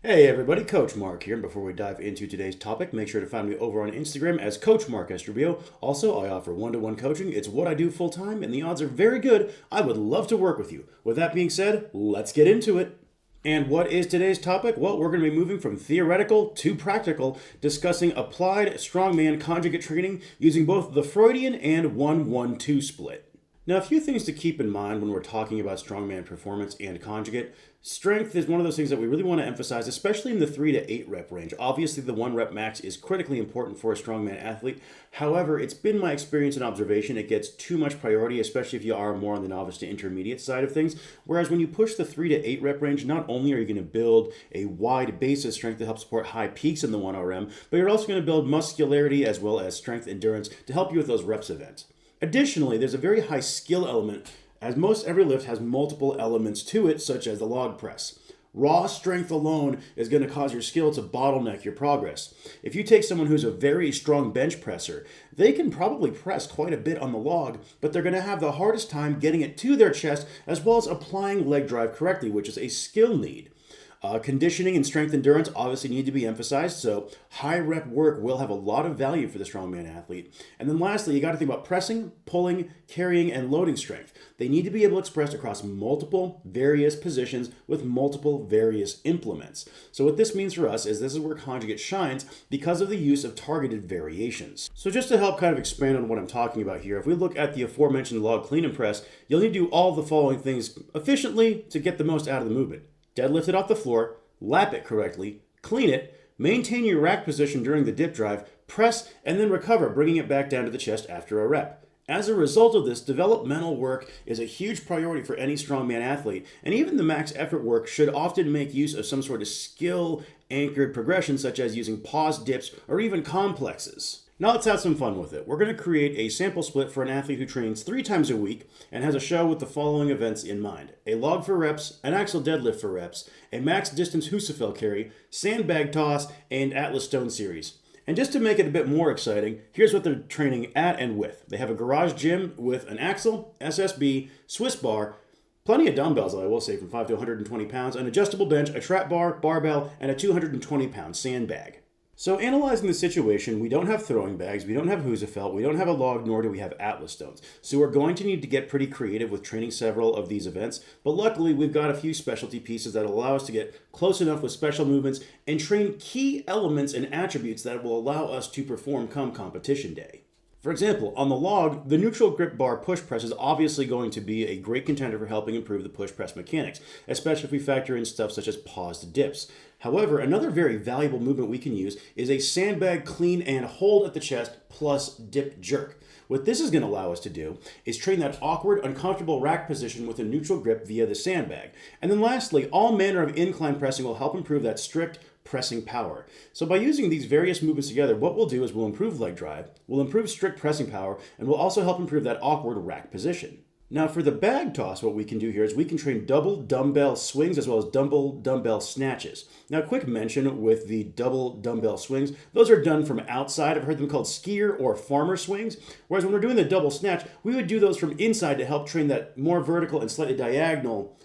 Hey everybody, Coach Mark here. And before we dive into today's topic, make sure to find me over on Instagram as Coach Mark Estrubio. Also, I offer one-to-one coaching. It's what I do full-time, and the odds are very good. I would love to work with you. With that being said, let's get into it. And what is today's topic? Well, we're going to be moving from theoretical to practical, discussing applied strongman conjugate training using both the Freudian and 1-1-2 split. Now, a few things to keep in mind when we're talking about strongman performance and conjugate. Strength is one of those things that we really want to emphasize, especially in the 3 to 8 rep range. Obviously, the 1 rep max is critically important for a strongman athlete. However, it's been my experience and observation it gets too much priority, especially if you are more on the novice to intermediate side of things. Whereas when you push the 3 to 8 rep range, not only are you going to build a wide base of strength to help support high peaks in the 1RM, but you're also going to build muscularity as well as strength endurance to help you with those reps events. Additionally, there's a very high skill element, as most every lift has multiple elements to it, such as the log press. Raw strength alone is going to cause your skill to bottleneck your progress. If you take someone who's a very strong bench presser, they can probably press quite a bit on the log, but they're going to have the hardest time getting it to their chest as well as applying leg drive correctly, which is a skill need. Conditioning and strength endurance obviously need to be emphasized, so high rep work will have a lot of value for the strongman athlete. And then lastly, you got to think about pressing, pulling, carrying, and loading strength. They need to be able to express across multiple various positions with multiple various implements. So what this means for us is this is where conjugate shines because of the use of targeted variations. So just to help kind of expand on what I'm talking about here, if we look at the aforementioned log clean and press, you'll need to do all the following things efficiently to get the most out of the movement. Deadlift it off the floor, lap it correctly, clean it, maintain your rack position during the dip drive, press, and then recover, bringing it back down to the chest after a rep. As a result of this, developmental work is a huge priority for any strongman athlete, and even the max effort work should often make use of some sort of skill-anchored progression, such as using pause dips or even complexes. Now let's have some fun with it. We're going to create a sample split for an athlete who trains 3 times a week and has a show with the following events in mind: a log for reps, an axle deadlift for reps, a max distance Husafel carry, sandbag toss, and Atlas Stone series. And just to make it a bit more exciting, here's what they're training at and with. They have a garage gym with an axle, SSB, Swiss bar, plenty of dumbbells, I will say, from 5 to 120 pounds, an adjustable bench, a trap bar, barbell, and a 220-pound sandbag. So analyzing the situation, we don't have throwing bags, we don't have Husafel, we don't have a log, nor do we have Atlas stones. So we're going to need to get pretty creative with training several of these events, but luckily we've got a few specialty pieces that allow us to get close enough with special movements and train key elements and attributes that will allow us to perform come competition day. For example, on the log, the neutral grip bar push press is obviously going to be a great contender for helping improve the push press mechanics, especially if we factor in stuff such as paused dips. However, another very valuable movement we can use is a sandbag clean and hold at the chest plus dip jerk. What this is going to allow us to do is train that awkward, uncomfortable rack position with a neutral grip via the sandbag. And then lastly, all manner of incline pressing will help improve that strict pressing power. So by using these various movements together, what we'll do is we'll improve leg drive, we'll improve strict pressing power, and we'll also help improve that awkward rack position. Now for the bag toss, what we can do here is we can train double dumbbell swings as well as double dumbbell snatches. Now a quick mention with the double dumbbell swings, those are done from outside. I've heard them called skier or farmer swings, whereas when we're doing the double snatch, we would do those from inside to help train that more vertical and slightly diagonal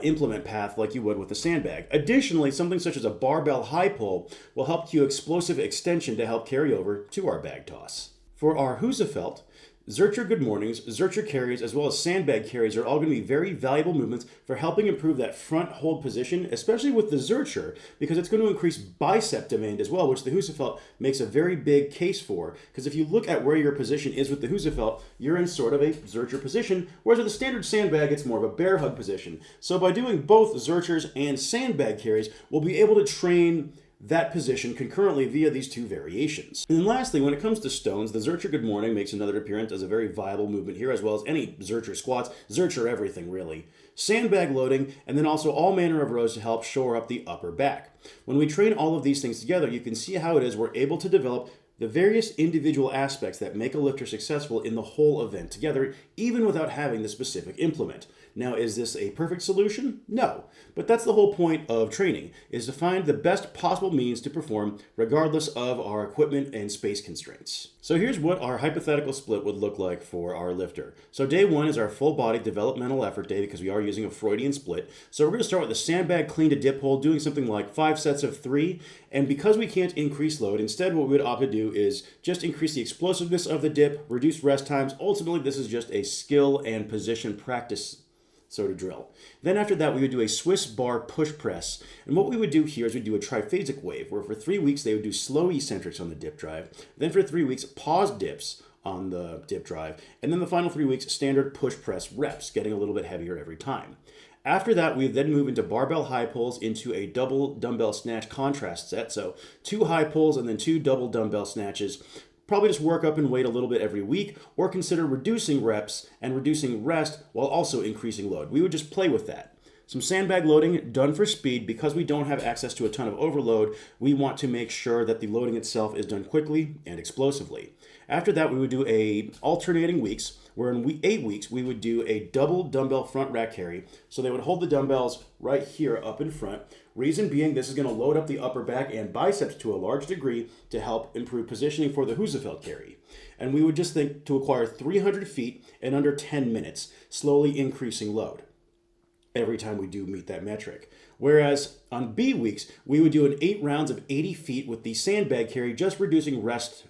implement path like you would with a sandbag. Additionally, something such as a barbell high pull will help cue explosive extension to help carry over to our bag toss. For our Husafelt, Zercher good mornings, Zercher carries, as well as sandbag carries are all going to be very valuable movements for helping improve that front hold position, especially with the Zercher, because it's going to increase bicep demand as well, which the Husafelt makes a very big case for. Because if you look at where your position is with the Husafelt, you're in sort of a Zercher position, whereas with the standard sandbag, it's more of a bear hug position. So by doing both Zerchers and sandbag carries, we'll be able to train that position concurrently via these two variations. And then lastly, when it comes to stones, the Zercher good morning makes another appearance as a very viable movement here, as well as any Zercher squats, Zercher everything really. Sandbag loading, and then also all manner of rows to help shore up the upper back. When we train all of these things together, you can see how it is we're able to develop the various individual aspects that make a lifter successful in the whole event together, even without having the specific implement. Now, is this a perfect solution? No. But that's the whole point of training, is to find the best possible means to perform regardless of our equipment and space constraints. So here's what our hypothetical split would look like for our lifter. So day one is our full body developmental effort day because we are using a Freudian split. So we're going to start with a sandbag clean to dip hold, doing something like 5 sets of 3. And because we can't increase load, instead what we would opt to do is just increase the explosiveness of the dip, reduce rest times. Ultimately, this is just a skill and position practice sort of drill. Then after that, we would do a Swiss bar push press. And what we would do here is we'd do a triphasic wave, where for 3 weeks, they would do slow eccentrics on the dip drive. Then for 3 weeks, pause dips on the dip drive. And then the final 3 weeks, standard push press reps, getting a little bit heavier every time. After that, we then move into barbell high pulls into a double dumbbell snatch contrast set. So 2 high pulls and then 2 double dumbbell snatches. Probably just work up and weight a little bit every week, or consider reducing reps and reducing rest while also increasing load. We would just play with that. Some sandbag loading done for speed. Because we don't have access to a ton of overload, we want to make sure that the loading itself is done quickly and explosively. After that, we would do a alternating weeks, where in 8 weeks, we would do a double dumbbell front rack carry. So they would hold the dumbbells right here up in front. Reason being, this is going to load up the upper back and biceps to a large degree to help improve positioning for the Husafeld carry. And we would just think to acquire 300 feet in under 10 minutes, slowly increasing load every time we do meet that metric. Whereas on B weeks, we would do an 8 rounds of 80 feet with the sandbag carry, just reducing rest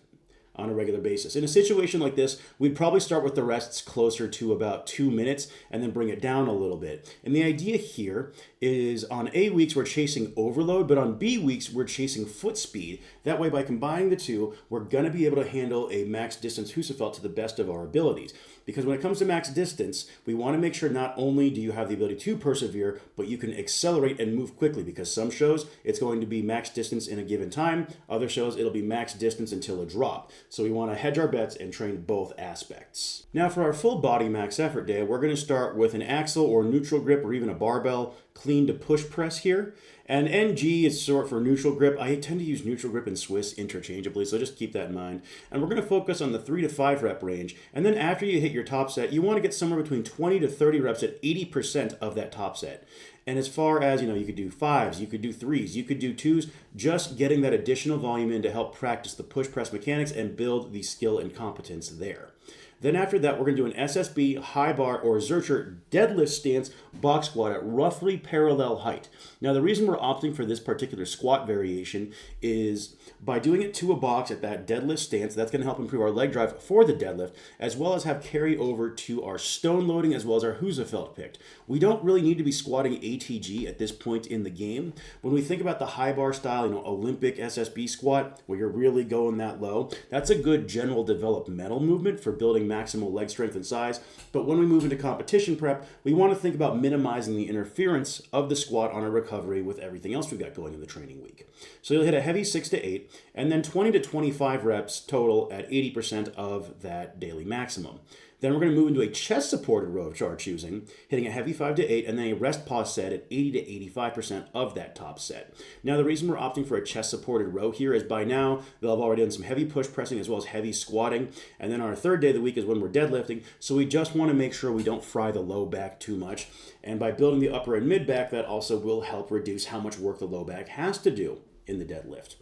on a regular basis. In a situation like this, we'd probably start with the rests closer to about 2 minutes and then bring it down a little bit. And the idea here is on A weeks, we're chasing overload, but on B weeks, we're chasing foot speed. That way, by combining the two, we're gonna be able to handle a max distance Husafeld to the best of our abilities. Because when it comes to max distance, we wanna make sure not only do you have the ability to persevere, but you can accelerate and move quickly, because some shows, it's going to be max distance in a given time. Other shows, it'll be max distance until a drop. So we want to hedge our bets and train both aspects. Now for our full body max effort day, we're going to start with an axle or neutral grip or even a barbell clean to push press here. And NG is short for neutral grip. I tend to use neutral grip and Swiss interchangeably, so just keep that in mind. And we're going to focus on the 3 to 5 rep range. And then after you hit your top set, you want to get somewhere between 20 to 30 reps at 80% of that top set. And as far as, you could do 5s, you could do 3s, you could do 2s, just getting that additional volume in to help practice the push press mechanics and build the skill and competence there. Then after that, we're going to do an SSB, high bar, or Zercher deadlift stance box squat at roughly parallel height. Now, the reason we're opting for this particular squat variation is by doing it to a box at that deadlift stance, that's going to help improve our leg drive for the deadlift, as well as have carry over to our stone loading, as well as our Husafeld picked. We don't really need to be squatting ATG at this point in the game. When we think about the high bar style, Olympic SSB squat, where you're really going that low, that's a good general developmental movement for building maximal leg strength and size. But when we move into competition prep, we want to think about minimizing the interference of the squat on our recovery with everything else we've got going in the training week. So you'll hit a heavy 6 to 8, and then 20 to 25 reps total at 80% of that daily maximum. Then we're going to move into a chest-supported row of our choosing, hitting a heavy 5 to 8, and then a rest pause set at 80 to 85% of that top set. Now, the reason we're opting for a chest-supported row here is by now, they'll have already done some heavy push pressing as well as heavy squatting, and then our third day of the week is when we're deadlifting, so we just want to make sure we don't fry the low back too much. And by building the upper and mid back, that also will help reduce how much work the low back has to do in the deadlift.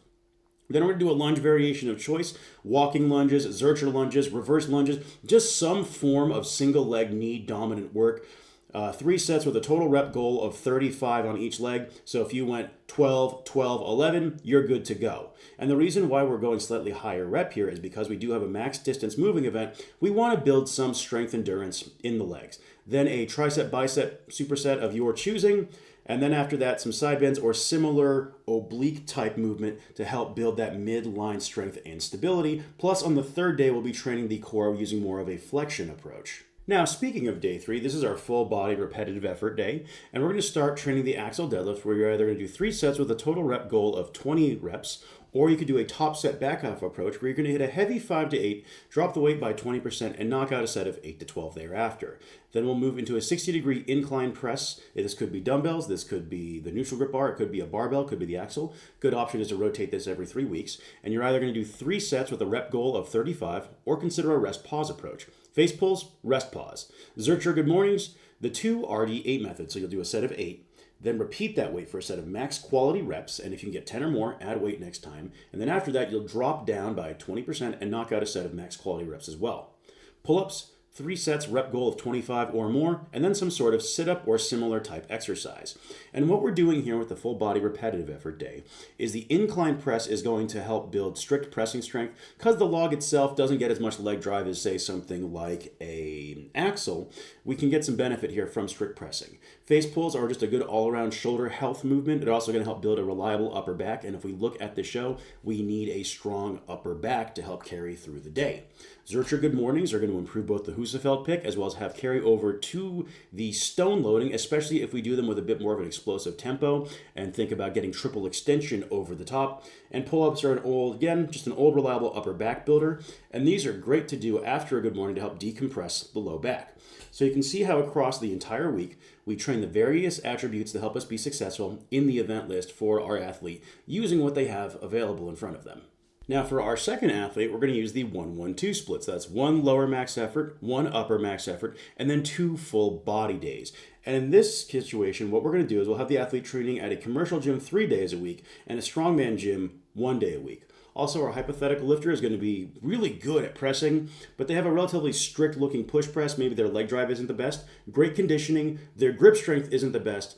Then we're going to do a lunge variation of choice, walking lunges, Zercher lunges, reverse lunges, just some form of single leg knee dominant work. 3 sets with a total rep goal of 35 on each leg. So if you went 12, 12, 11, you're good to go. And the reason why we're going slightly higher rep here is because we do have a max distance moving event. We want to build some strength endurance in the legs. Then a tricep bicep superset of your choosing. And then after that, some side bends or similar oblique type movement to help build that midline strength and stability. Plus, on the third day, we'll be training the core using more of a flexion approach. Now, speaking of day 3, this is our full body repetitive effort day, and we're going to start training the axle deadlift, where you're either going to do 3 sets with a total rep goal of 20 reps, or you could do a top set back off approach, where you're going to hit a heavy 5 to 8, drop the weight by 20%, and knock out a set of 8 to 12 thereafter. Then we'll move into a 60-degree incline press. This could be dumbbells, this could be the neutral grip bar, it could be a barbell, it could be the axle. Good option is to rotate this every 3 weeks, and you're either going to do 3 sets with a rep goal of 35, or consider a rest pause approach. Face pulls, rest pause. Zercher good mornings, The 2RD8 method, so you'll do a set of 8, then repeat that weight for a set of max quality reps, and if you can get 10 or more, add weight next time, and then after that, you'll drop down by 20% and knock out a set of max quality reps as well. Pull-ups, 3 sets, rep goal of 25 or more, and then some sort of sit-up or similar type exercise. And what we're doing here with the full body repetitive effort day is the incline press is going to help build strict pressing strength because the log itself doesn't get as much leg drive as, say, something like an axle. We can get some benefit here from strict pressing. Face pulls are just a good all-around shoulder health movement. It's also going to help build a reliable upper back, and if we look at the show, we need a strong upper back to help carry through the day. Zercher good mornings are going to improve both the Husafeld pick as well as have carry over to the stone loading, especially if we do them with a bit more of an explosive tempo and think about getting triple extension over the top. And pull-ups are just an old reliable upper back builder, and these are great to do after a good morning to help decompress the low back. So you can see how across the entire week, we train the various attributes to help us be successful in the event list for our athlete using what they have available in front of them. Now for our second athlete, we're going to use the 1-1-2 splits. That's 1 lower max effort, 1 upper max effort, and then 2 full body days. And in this situation, what we're going to do is we'll have the athlete training at a commercial gym 3 days a week and a strongman gym 1 day a week. Also, our hypothetical lifter is going to be really good at pressing, but they have a relatively strict looking push press. Maybe their leg drive isn't the best. Great conditioning. Their grip strength isn't the best.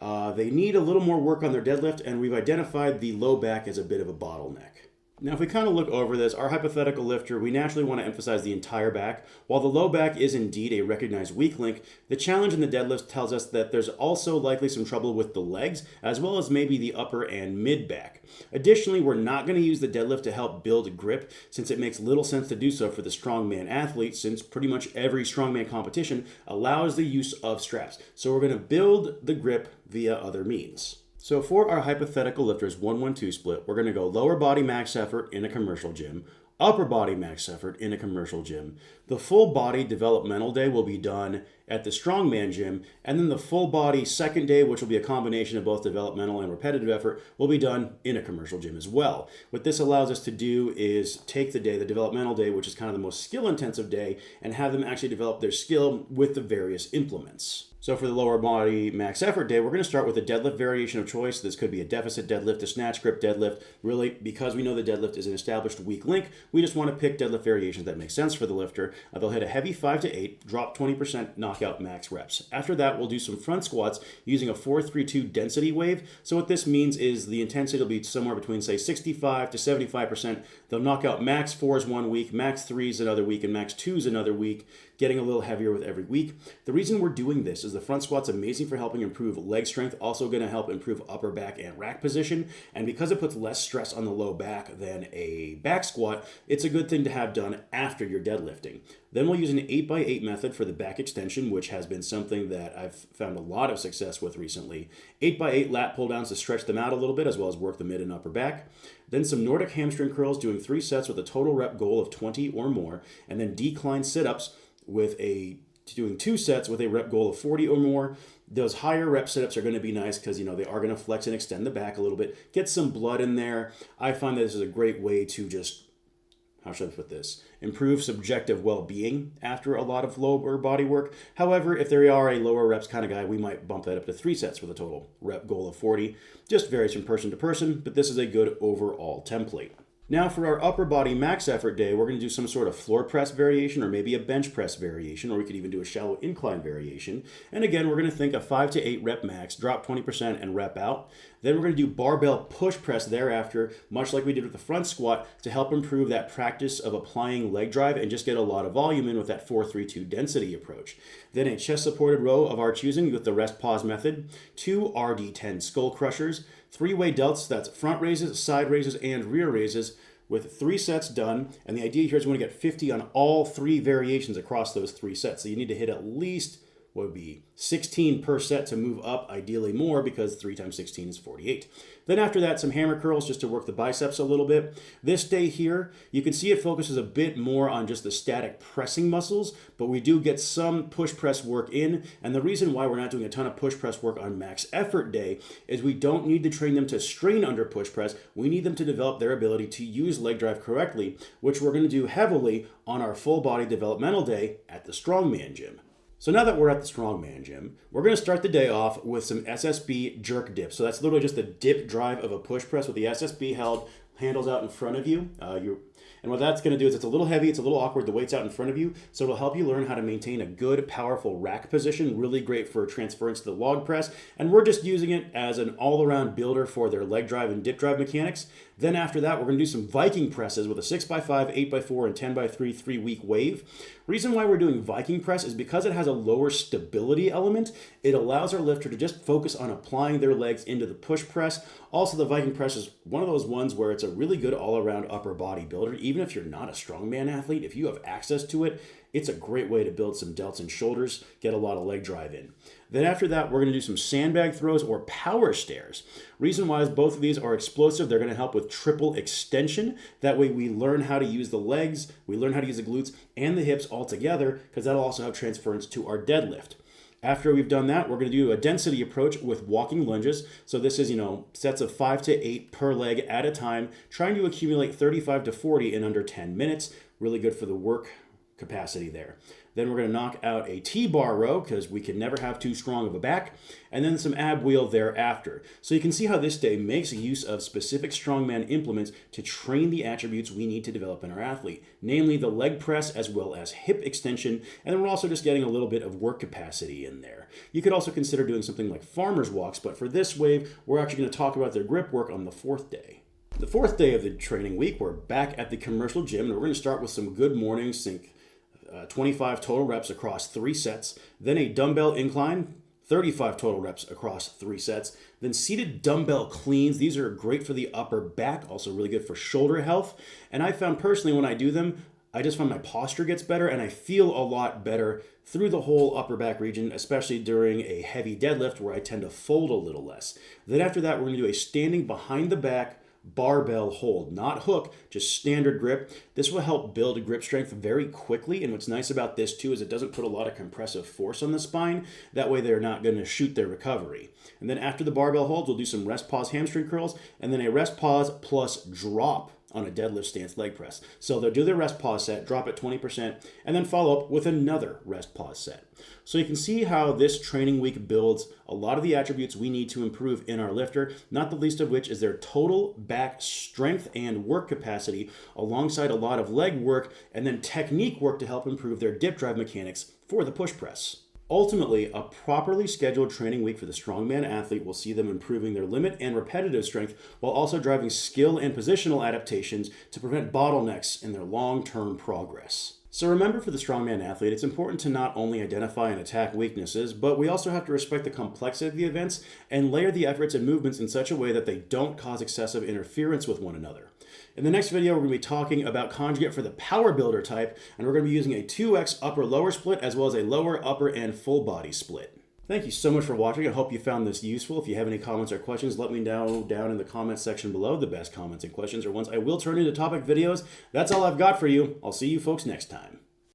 They need a little more work on their deadlift, and we've identified the low back as a bit of a bottleneck. Now, if we kind of look over this, our hypothetical lifter, we naturally want to emphasize the entire back. While the low back is indeed a recognized weak link, the challenge in the deadlift tells us that there's also likely some trouble with the legs, as well as maybe the upper and mid back. Additionally, we're not going to use the deadlift to help build grip, since it makes little sense to do so for the strongman athlete, since pretty much every strongman competition allows the use of straps. So we're going to build the grip via other means. So for our hypothetical lifters 1-1-2 split, we're going to go lower body max effort in a commercial gym, upper body max effort in a commercial gym. The full body developmental day will be done at the strongman gym, and then the full body second day, which will be a combination of both developmental and repetitive effort, will be done in a commercial gym as well. What this allows us to do is take the developmental day, which is kind of the most skill intensive day, and have them actually develop their skill with the various implements. So for the lower body max effort day, we're going to start with a deadlift variation of choice. This could be a deficit deadlift, a snatch grip deadlift. Really, because we know the deadlift is an established weak link, we just want to pick deadlift variations that make sense for the lifter. They'll hit a heavy 5 to 8, drop 20%, knockout max reps. After that, we'll do some front squats using a 4-3-2 density wave. So what this means is the intensity will be somewhere between, say, 65 to 75%. They'll knock out max 4s 1 week, max 3s another week, and max 2s another week, getting a little heavier with every week. The reason we're doing this is the front squat's amazing for helping improve leg strength, also going to help improve upper back and rack position, and because it puts less stress on the low back than a back squat, it's a good thing to have done after you're deadlifting. Then we'll use an 8x8 method for the back extension, which has been something that I've found a lot of success with recently. 8x8 lat pull downs to stretch them out a little bit, as well as work the mid and upper back. Then some Nordic hamstring curls, doing 3 sets with a total rep goal of 20 or more, and then decline sit-ups doing 2 sets with a rep goal of 40 or more. Those higher rep sit-ups are going to be nice because, they are going to flex and extend the back a little bit, get some blood in there. I find that this is a great way to just, how should I put this, improve subjective well-being after a lot of lower body work. However, if they are a lower reps kind of guy, we might bump that up to 3 sets with a total rep goal of 40. Just varies from person to person, but this is a good overall template. Now for our upper body max effort day, we're going to do some sort of floor press variation or maybe a bench press variation, or we could even do a shallow incline variation. And again, we're going to think a 5 to 8 rep max, drop 20% and rep out. Then we're going to do barbell push press thereafter, much like we did with the front squat, to help improve that practice of applying leg drive and just get a lot of volume in with that 4-3-2 density approach. Then a chest supported row of our choosing with the rest pause method, 2 RD10 skull crushers, 3-way delts, that's front raises, side raises, and rear raises, with 3 sets done. And the idea here is we want to get 50 on all 3 variations across those 3 sets. So you need to hit at least, what would be 16 per set to move up, ideally more, because 3 times 16 is 48. Then after that, some hammer curls just to work the biceps a little bit. This day here, you can see it focuses a bit more on just the static pressing muscles, but we do get some push press work in. And the reason why we're not doing a ton of push press work on max effort day is we don't need to train them to strain under push press. We need them to develop their ability to use leg drive correctly, which we're going to do heavily on our full body developmental day at the strongman gym. So now that we're at the Strongman gym, we're going to start the day off with some SSB jerk dips. So that's literally just the dip drive of a push press with the SSB held, handles out in front of you. And what that's going to do is it's a little heavy, it's a little awkward, the weight's out in front of you, so it'll help you learn how to maintain a good, powerful rack position, really great for transference to the log press, and we're just using it as an all-around builder for their leg drive and dip drive mechanics. Then after that, we're going to do some Viking presses with a 6x5, 8x4, and 10x3 3-week wave. Reason why we're doing Viking press is because it has a lower stability element. It allows our lifter to just focus on applying their legs into the push press. Also, the Viking press is one of those ones where it's a really good all-around upper body builder. Even if you're not a strongman athlete, if you have access to it, it's a great way to build some delts and shoulders, get a lot of leg drive in. Then after that, we're going to do some sandbag throws or power stairs. Reason why is both of these are explosive. They're going to help with triple extension. That way we learn how to use the legs, we learn how to use the glutes and the hips all together, because that'll also have transference to our deadlift. After we've done that, we're going to do a density approach with walking lunges. So this is, sets of 5 to 8 per leg at a time, trying to accumulate 35 to 40 in under 10 minutes. Really good for the work capacity there. Then we're going to knock out a T-bar row because we can never have too strong of a back, and then some ab wheel thereafter. So you can see how this day makes use of specific strongman implements to train the attributes we need to develop in our athlete, namely the leg press as well as hip extension, and then we're also just getting a little bit of work capacity in there. You could also consider doing something like farmer's walks, but for this wave, we're actually going to talk about their grip work on the 4th day. The 4th day of the training week, we're back at the commercial gym, and we're going to start with some good morning sync. 25 total reps across 3 sets, then a dumbbell incline, 35 total reps across 3 sets, then seated dumbbell cleans. These are great for the upper back, also really good for shoulder health. And I found personally when I do them, I just find my posture gets better and I feel a lot better through the whole upper back region, especially during a heavy deadlift where I tend to fold a little less. Then after that, we're going to do a standing behind the back barbell hold, not hook, just standard grip. This will help build grip strength very quickly, and what's nice about this too is it doesn't put a lot of compressive force on the spine. That way they're not going to shoot their recovery. And then after the barbell holds, we'll do some rest pause hamstring curls, and then a rest pause plus drop on a deadlift stance leg press. So they'll do their rest pause set, drop at 20%, and then follow up with another rest pause set. So you can see how this training week builds a lot of the attributes we need to improve in our lifter, not the least of which is their total back strength and work capacity, alongside a lot of leg work and then technique work to help improve their dip drive mechanics for the push press. Ultimately, a properly scheduled training week for the strongman athlete will see them improving their limit and repetitive strength while also driving skill and positional adaptations to prevent bottlenecks in their long-term progress. So remember, for the strongman athlete, it's important to not only identify and attack weaknesses, but we also have to respect the complexity of the events and layer the efforts and movements in such a way that they don't cause excessive interference with one another. In the next video, we're going to be talking about Conjugate for the power builder type, and we're going to be using a 2x upper-lower split as well as a lower, upper, and full body split. Thank you so much for watching. I hope you found this useful. If you have any comments or questions, let me know down in the comments section below. The best comments and questions are ones I will turn into topic videos. That's all I've got for you. I'll see you folks next time.